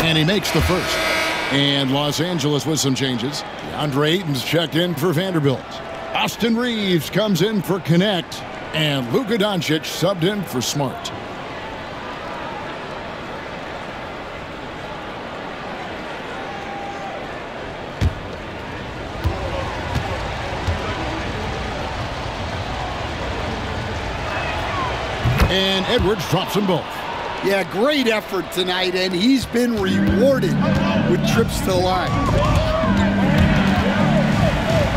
And he makes the first. And Los Angeles with some changes. DeAndre Ayton's checked in for Vanderbilt. Austin Reeves comes in for Connect. And Luka Doncic subbed in for Smart. And Edwards drops them both. Yeah, great effort tonight, and he's been rewarded with trips to the line.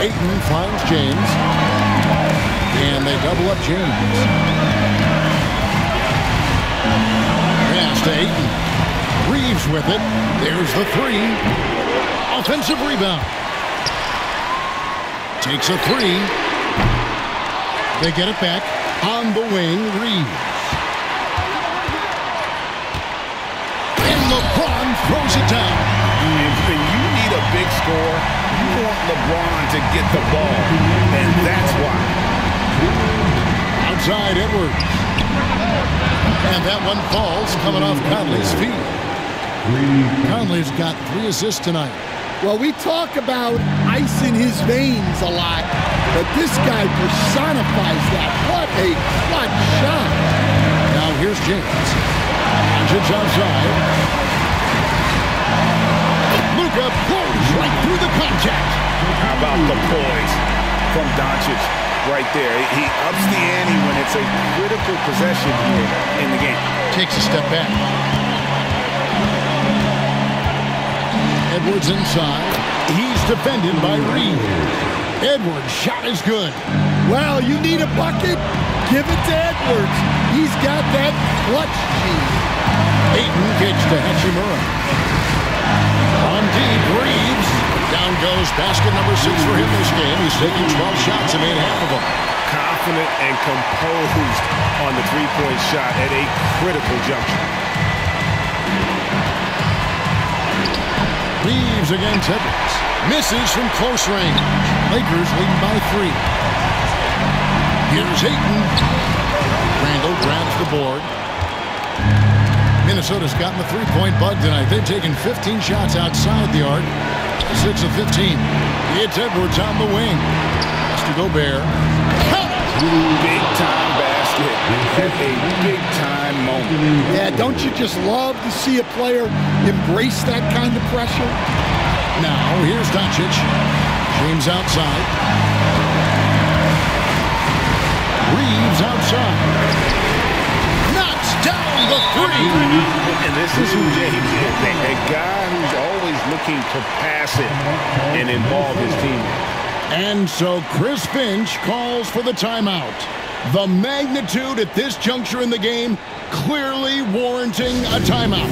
Ayton finds James. And they double up James. Pass to Ayton. Reeves with it. There's the 3. Offensive rebound. Takes a 3. They get it back. On the wing, Reeves. LeBron throws it down. When you need a big score, you want LeBron to get the ball, and that's why. Outside Edwards. And that one falls coming off Conley's feet. Conley's got 3 assists tonight. Well, we talk about ice in his veins a lot, but this guy personifies that. What a clutch shot. Now here's James. Doncic outside. Luka blows right through the contact. How about the poise from Doncic right there? He ups the ante when it's a critical possession in the game. Takes a step back. Edwards inside. He's defended by Reed. Edwards' shot is good. Well, you need a bucket? Give it to Edwards. He's got that clutch gene. Ayton kicks to Hachimura. On deep, Reeves. Down goes basket number 6 for him this game. He's taking 12 shots and made half of them. Confident and composed on the three-point shot at a critical juncture. Reeves against Edwards. Misses from close range. Lakers leading by 3. Here's Ayton. Randall grabs the board. Minnesota's gotten the three-point bug tonight. They've taken 15 shots outside the arc. 6 of 15. It's Edwards on the wing. Pass to Gobert. Big-time basket at a big-time moment. Yeah, don't you just love to see a player embrace that kind of pressure? Now, here's Doncic. James outside. Reeves outside. Knocks down the 3. And this is who James is. A guy who's always looking to pass it and involve his team. And so Chris Finch calls for the timeout. The magnitude at this juncture in the game clearly warranting a timeout.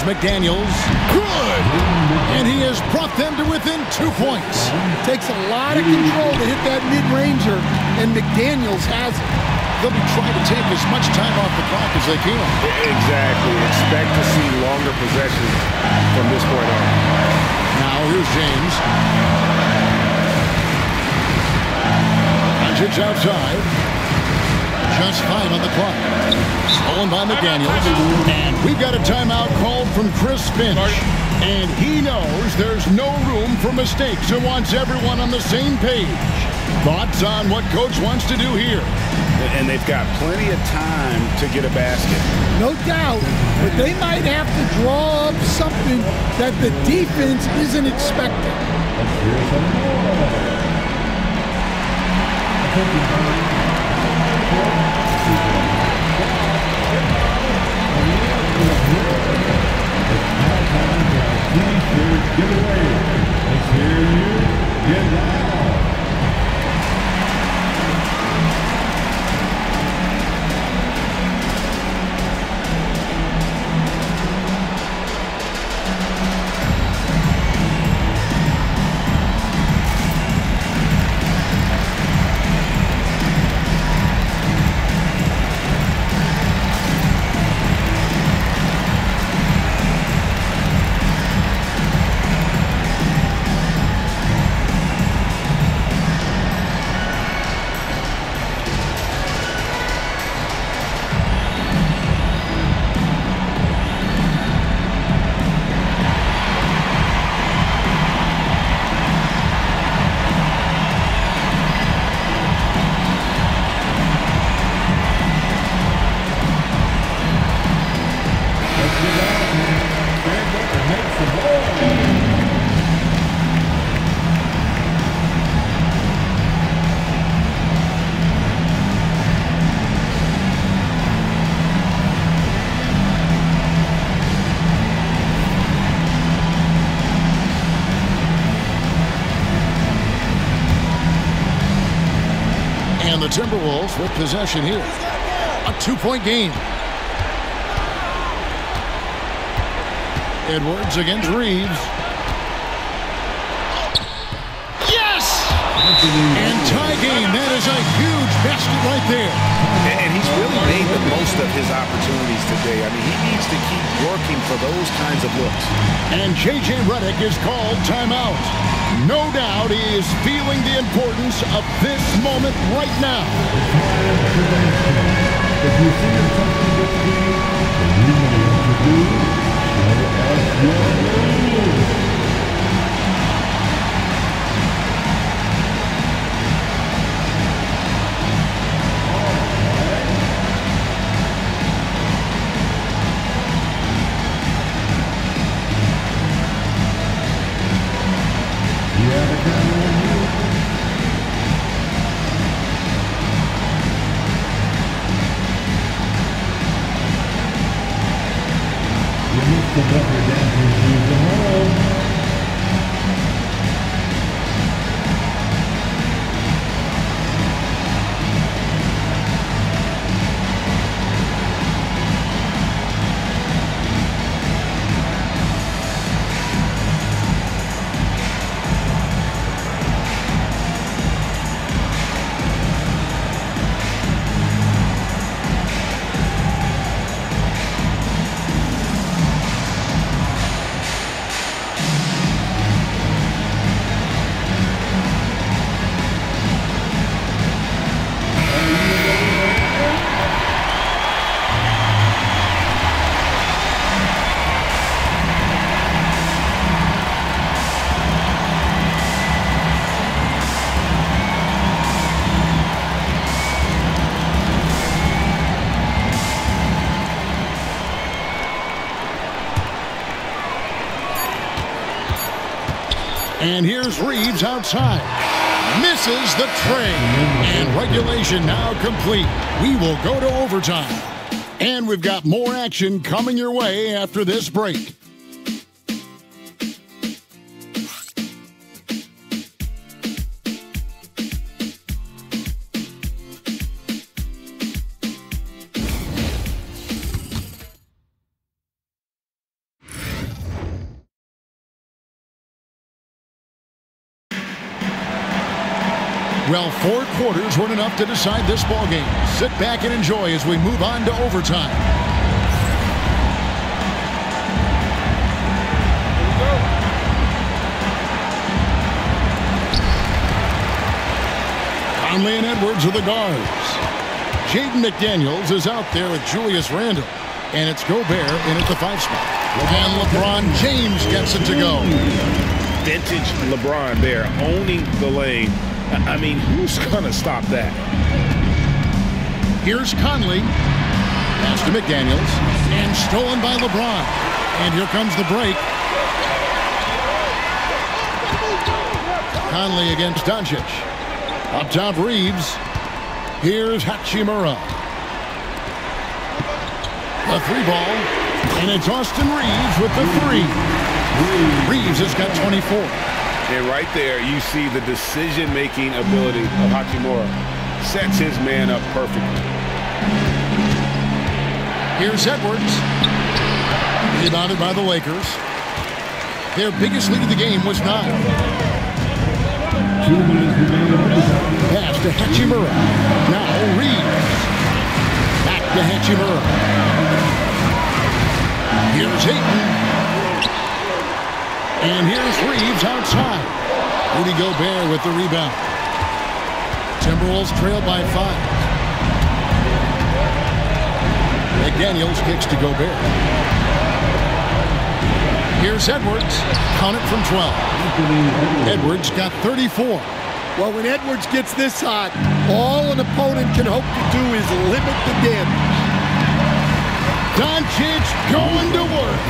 McDaniels, good! And he has brought them to within 2 points. Takes a lot of control to hit that mid-ranger, and McDaniels has it. They'll be trying to take as much time off the clock as they can. Exactly. Expect to see longer possessions from this point on. Now here's James. Doncic outside. Just 5 on the clock. Stolen by McDaniels. And we've got a timeout called from Chris Finch. And he knows there's no room for mistakes and wants everyone on the same page. Thoughts on what Coach wants to do here? And they've got plenty of time to get a basket. No doubt, but they might have to draw up something that the defense isn't expecting. Get away. Let's hear you get loud. Timberwolves with possession here. A 2-point game. Edwards against Reeves. Yes! And tie game. That is a huge basket right there. And he's really made the most of his opportunities today. I mean, he needs to keep working for those kinds of looks. And J.J. Redick is called timeout. No doubt he is feeling the importance of this moment right now. If you see something in this game, then you know what to do. Show us your moves. The Bucker Dancers use the home. And here's Reeves outside. Misses the tray. And regulation now complete. We will go to overtime. And we've got more action coming your way after this break. Well, 4 quarters weren't enough to decide this ballgame. Sit back and enjoy as we move on to overtime. Conley and Edwards are the guards. Jaden McDaniels is out there with Julius Randle. And it's Gobert in at the 5 spot. And LeBron James gets it to go. Vintage LeBron there, owning the lane. I mean, who's going to stop that? Here's Conley. Pass to McDaniels. And stolen by LeBron. And here comes the break. Conley against Doncic. Up top, Reeves. Here's Hachimura. The 3 ball. And it's Austin Reeves with the 3. Reeves has got 24. And right there, you see the decision-making ability of Hachimura. Sets his man up perfectly. Here's Edwards. Rebounded by the Lakers. Their biggest lead of the game was 9. 2 minutes remaining. Pass to Hachimura. Now Reeves. Back to Hachimura. Here's Ayton. And here's Reeves outside. Rudy Gobert with the rebound. Timberwolves trail by 5. McDaniels kicks to Gobert. Here's Edwards. Count it from 12. Edwards got 34. Well, when Edwards gets this hot, all an opponent can hope to do is limit the damage. Doncic going to work.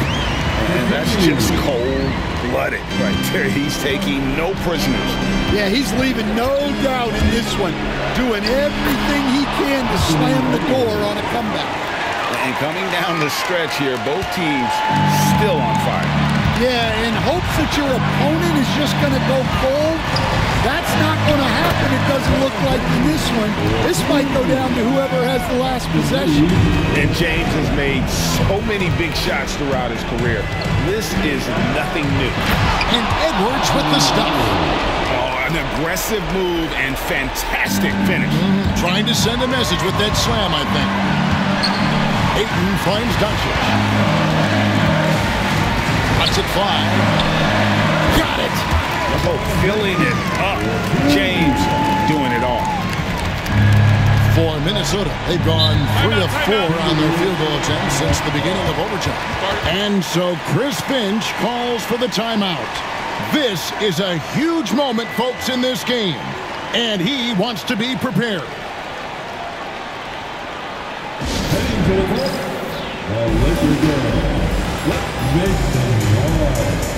And that's just cold-blooded right there. He's taking no prisoners. Yeah, he's leaving no doubt in this one. Doing everything he can to slam the door on a comeback. And coming down the stretch here, both teams still on fire. Yeah, in hopes that your opponent is just going to go cold. That's not going to happen. It doesn't look like in this one. This might go down to whoever has the last possession. And James has made so many big shots throughout his career. This is nothing new. And Edwards with the stop. Oh, an aggressive move and fantastic finish. Trying to send a message with that slam, I think. Ayton finds Doncic. Lets it fly. Got it. Oh, filling it up. James doing it all. For Minnesota, they've gone 3 of 4 on their field goal attempts since the beginning of overtime. And so Chris Finch calls for the timeout. This is a huge moment, folks, in this game. And he wants to be prepared. Heading to the court, the Lakers girls. Let's make some noise.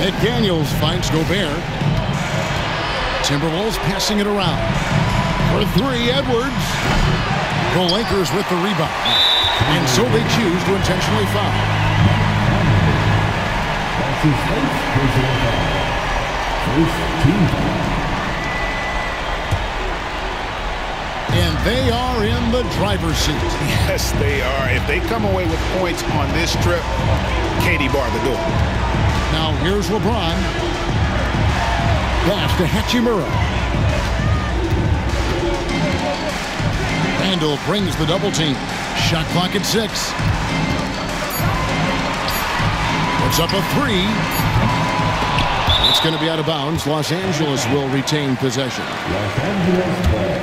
McDaniels finds Gobert. Timberwolves passing it around. For 3, Edwards. The Lakers with the rebound. And so they choose to intentionally foul. That's his first personal foul. First team foul. And they are in the driver's seat. Yes, they are. If they come away with points on this trip, Katie bar the door. Now here's LeBron. Pass to Hachimura. Randall brings the double team. Shot clock at 6. Puts up a 3. It's going to be out of bounds. Los Angeles will retain possession. Los Angeles ball.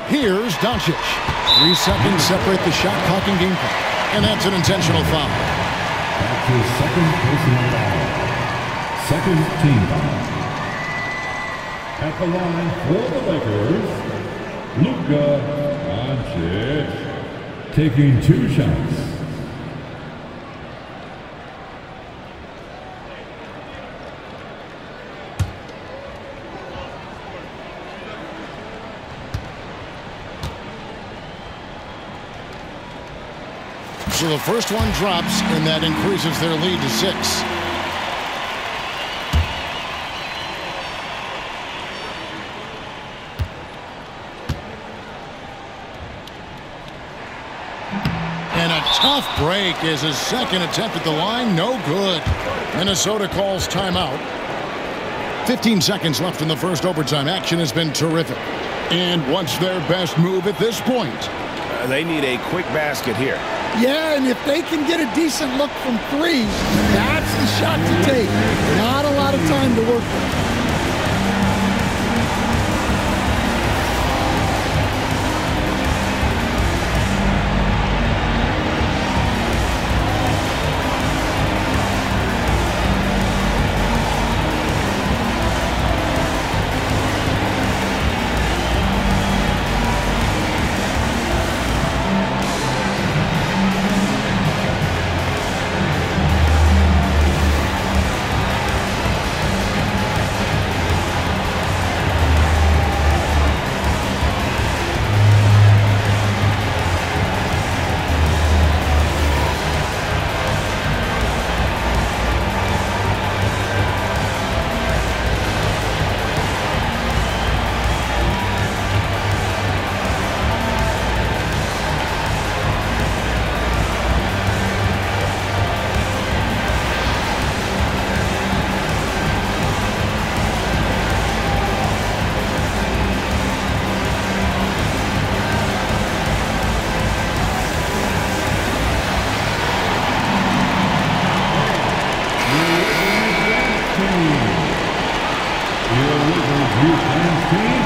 Here's Doncic. 3 seconds separate the shot clock and game clock. And that's an intentional foul. That's his second personal foul. Second team foul. At the line for the Lakers, Luka Doncic taking 2 shots. So the first one drops, and that increases their lead to 6. And a tough break is his second attempt at the line. No good. Minnesota calls timeout. 15 seconds left in the first overtime. Action has been terrific. And what's their best move at this point? They need a quick basket here. Yeah, and if they can get a decent look from 3, that's the shot to take. Not a lot of time to work with. Houston's team,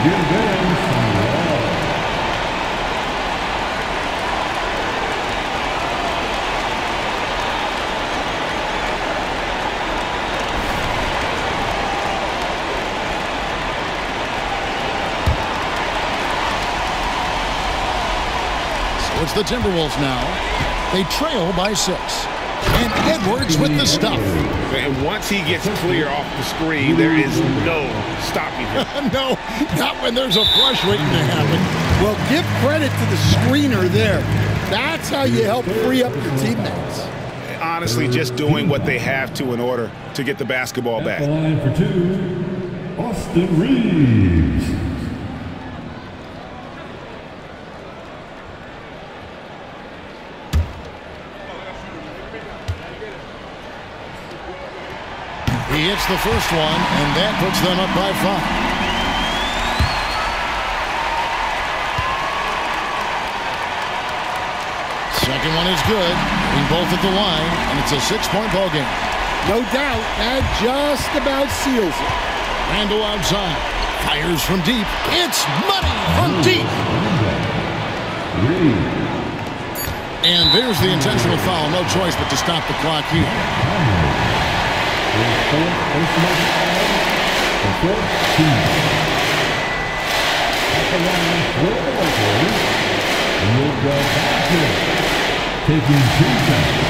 give them some love. So it's the Timberwolves now. They trail by 6. And Edwards with the stuff. And once he gets clear off the screen, there is no stopping him. No, not when there's a flush waiting to happen. Well, give credit to the screener there. That's how you help free up your teammates. Honestly, just doing what they have to in order to get the basketball back. At the line for 2, Austin Reeves. He hits the first one, and that puts them up by 5. Second one is good. We both at the line, and it's a 6-point ball game. No doubt, that just about seals it. Randall outside. Fires from deep. It's money from deep. And there's the intentional foul. No choice but to stop the clock here. Taking 2 shots.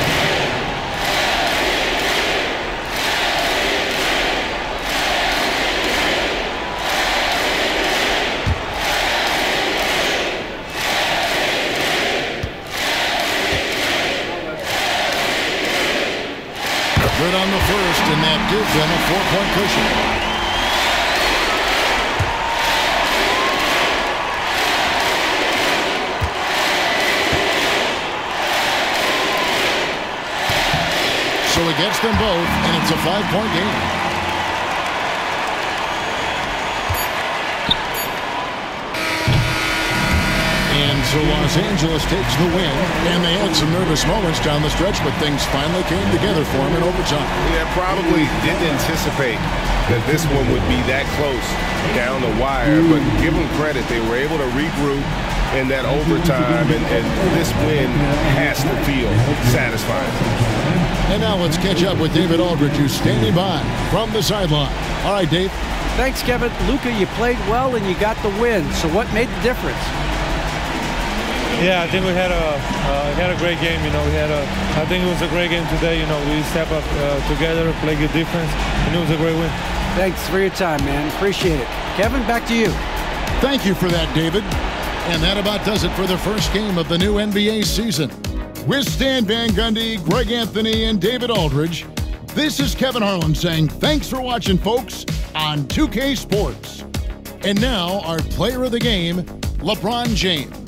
Good on the first, and that gives them a 4-point cushion. So he gets them both, and it's a 5-point game. And so Los Angeles takes the win, and they had some nervous moments down the stretch, but things finally came together for them in overtime. Yeah, probably didn't anticipate that this one would be that close down the wire, but give them credit. They were able to regroup in that overtime, and this win has to feel satisfying. And now let's catch up with David Aldridge, who's standing by from the sideline. All right, Dave. Thanks, Kevin. Luka, you played well and you got the win. So what made the difference? Yeah, I think we had a great game. You know, I think it was a great game today. You know, we step up together, play good defense, and it was a great win. Thanks for your time, man. Appreciate it. Kevin, back to you. Thank you for that, David. And that about does it for the first game of the new NBA season. With Stan Van Gundy, Greg Anthony, and David Aldridge, this is Kevin Harlan saying thanks for watching, folks, on 2K Sports. And now our player of the game, LeBron James.